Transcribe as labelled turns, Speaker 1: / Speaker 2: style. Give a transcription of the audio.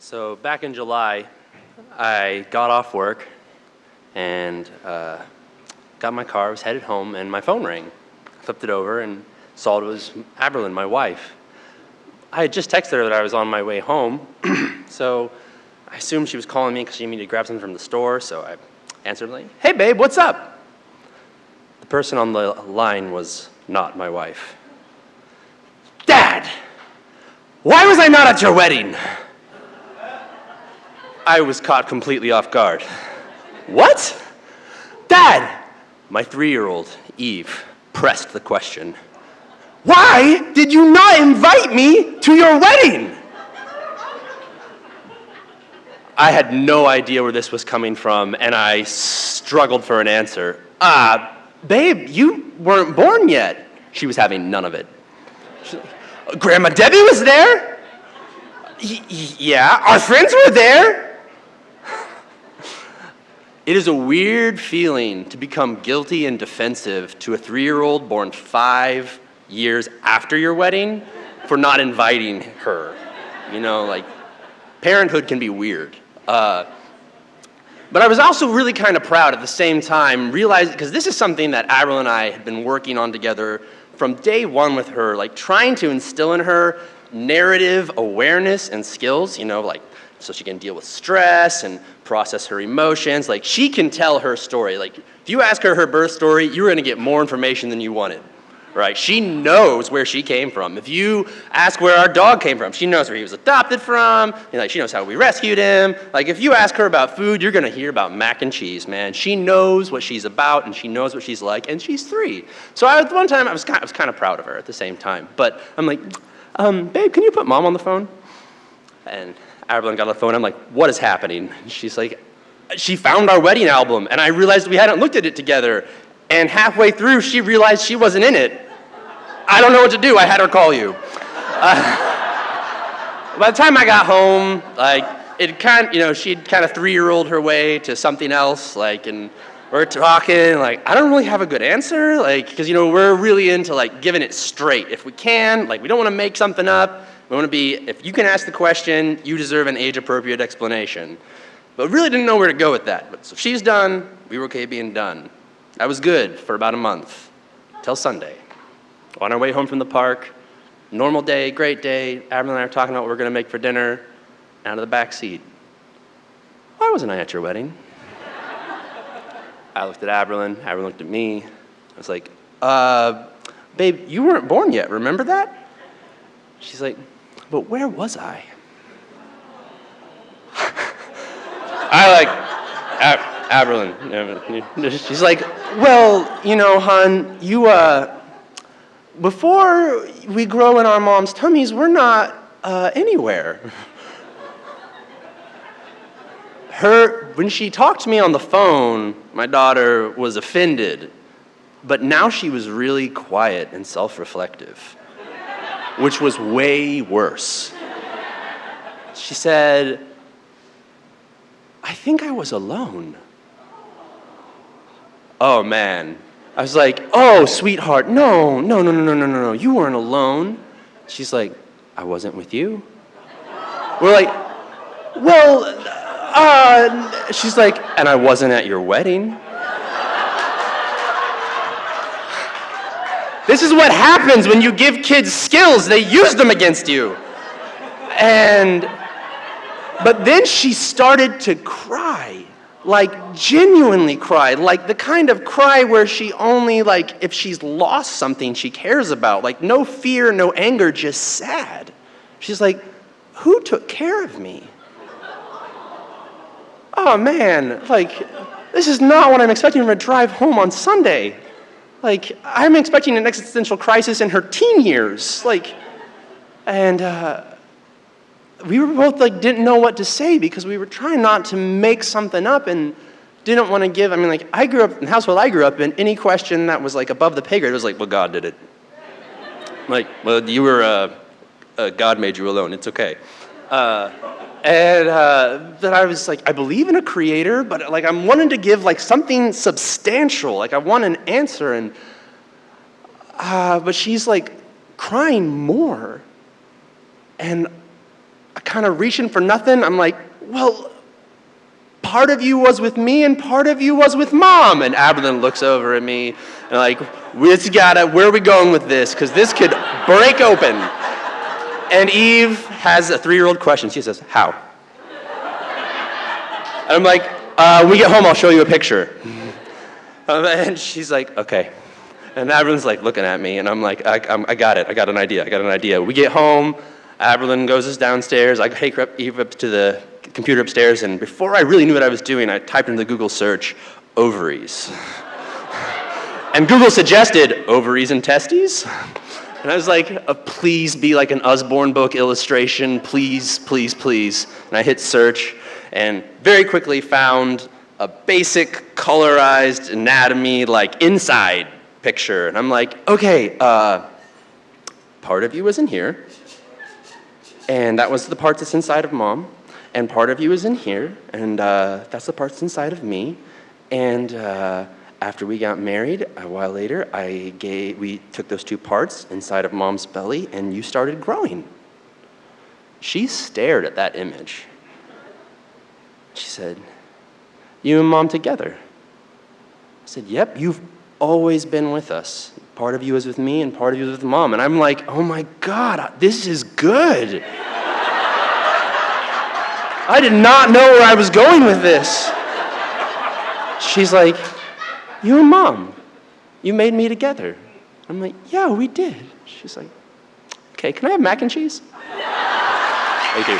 Speaker 1: So back in July, I got off work and got my car, was headed home, and my phone rang. I flipped it over and saw it was Aberlyn, my wife. I had just texted her that I was on my way home, so I assumed she was calling me because she needed to grab something from the store, so I answered like, "Hey babe, what's up?" The person on the line was not my wife. "Dad, why was I not at your wedding?" I was caught completely off guard. "What?" "Dad!" My 3-year-old, Eve, pressed the question. "Why did you not invite me to your wedding?" I had no idea where this was coming from, and I struggled for an answer. Babe, you weren't born yet." She was having none of it. "Grandma Debbie was there?" Yeah, our friends were there." It is a weird feeling to become guilty and defensive to a 3-year-old born 5 years after your wedding for not inviting her. You know, like, parenthood can be weird. But I was also really kind of proud at the same time, realizing, because this is something that Avril and I had been working on together from day one with her, like trying to instill in her narrative awareness and skills, you know, like, so she can deal with stress and process her emotions. Like, she can tell her story. Like, if you ask her her birth story, you're going to get more information than you wanted, right? She knows where she came from. If you ask where our dog came from, she knows where he was adopted from. And, like, she knows how we rescued him. Like, if you ask her about food, you're going to hear about mac and cheese, man. She knows what she's about, and she knows what she's like, and she's 3. So one time, I was kind of proud of her at the same time. But I'm like, "Babe, can you put Mom on the phone?" And Aberlyn got on the phone. I'm like, "What is happening?" And she's like, "She found our wedding album, and I realized we hadn't looked at it together. And halfway through, she realized she wasn't in it. I don't know what to do. I had her call you." By the time I got home, like, she'd kind of 3-year-old her way to something else, like, and we're talking, like, I don't really have a good answer, like, because, you know, we're really into, like, giving it straight. If we can, like, we don't want to make something up. We want to be, if you can ask the question, you deserve an age-appropriate explanation. But really didn't know where to go with that. But so she's done, we were okay being done. That was good for about a month, till Sunday. On our way home from the park, normal day, great day. Aberlyn and I are talking about what we're going to make for dinner. Out of the back seat. "Why wasn't I at your wedding?" I looked at Aberlyn looked at me. I was like, "Babe, you weren't born yet, remember that?" She's like, "But where was I?" Aberlyn. She's like, "Well, you know, hon, before we grow in our mom's tummies, we're not anywhere." When she talked to me on the phone, my daughter was offended, but now she was really quiet and self-reflective, which was way worse. She said, "I think I was alone." Oh, man. I was like, "Oh, sweetheart, no, you weren't alone." She's like, "I wasn't with you." We're like, "Well, she's like, "And I wasn't at your wedding." This is what happens when you give kids skills. They use them against you. But then she started to cry, like genuinely cry, like the kind of cry where she only, like, if she's lost something she cares about, like no fear, no anger, just sad. She's like, "Who took care of me?" Oh man, like, this is not what I'm expecting from a drive home on Sunday. Like, I'm expecting an existential crisis in her teen years. Like, and we were both, like, didn't know what to say because we were trying not to make something up and didn't want to give, I mean, like, I grew up in the household I grew up in, any question that was, like, above the pay grade was like, "Well, God did it." Like, "Well, you were, God made you alone, it's okay." That I was like, I believe in a creator, but, like, I'm wanting to give, like, something substantial. Like, I want an answer, and but she's, like, crying more. And kind of reaching for nothing. I'm like, well, part of you was with me and part of you was with Mom. And Aberlin looks over at me and like, where are we going with this? Because this could break open. And Eve has a 3-year-old question. She says, how? And I'm like, when we get home, I'll show you a picture. And she's like, okay. And Aberlin's like looking at me, and I'm like, I got it. I got an idea. We get home, Aberlin goes us downstairs. I take Eve up to the computer upstairs, and before I really knew what I was doing, I typed into the Google search, ovaries. And Google suggested ovaries and testes. And I was like, please be like an Usborne book illustration, please, please, please. And I hit search and very quickly found a basic colorized anatomy, like inside picture. And I'm like, okay, part of you was in here, and that was the part that's inside of Mom, and part of you is in here, and that's the part that's inside of me. And after we got married, a while later, we took those 2 parts inside of Mom's belly, and you started growing. She stared at that image. She said, you and Mom together? I said, yep, you've always been with us. Part of you is with me, and part of you is with Mom. And I'm like, oh my God, this is good. I did not know where I was going with this. She's like, you and Mom, you made me together. I'm like, yeah, we did. She's like, okay, can I have mac and cheese? Thank you.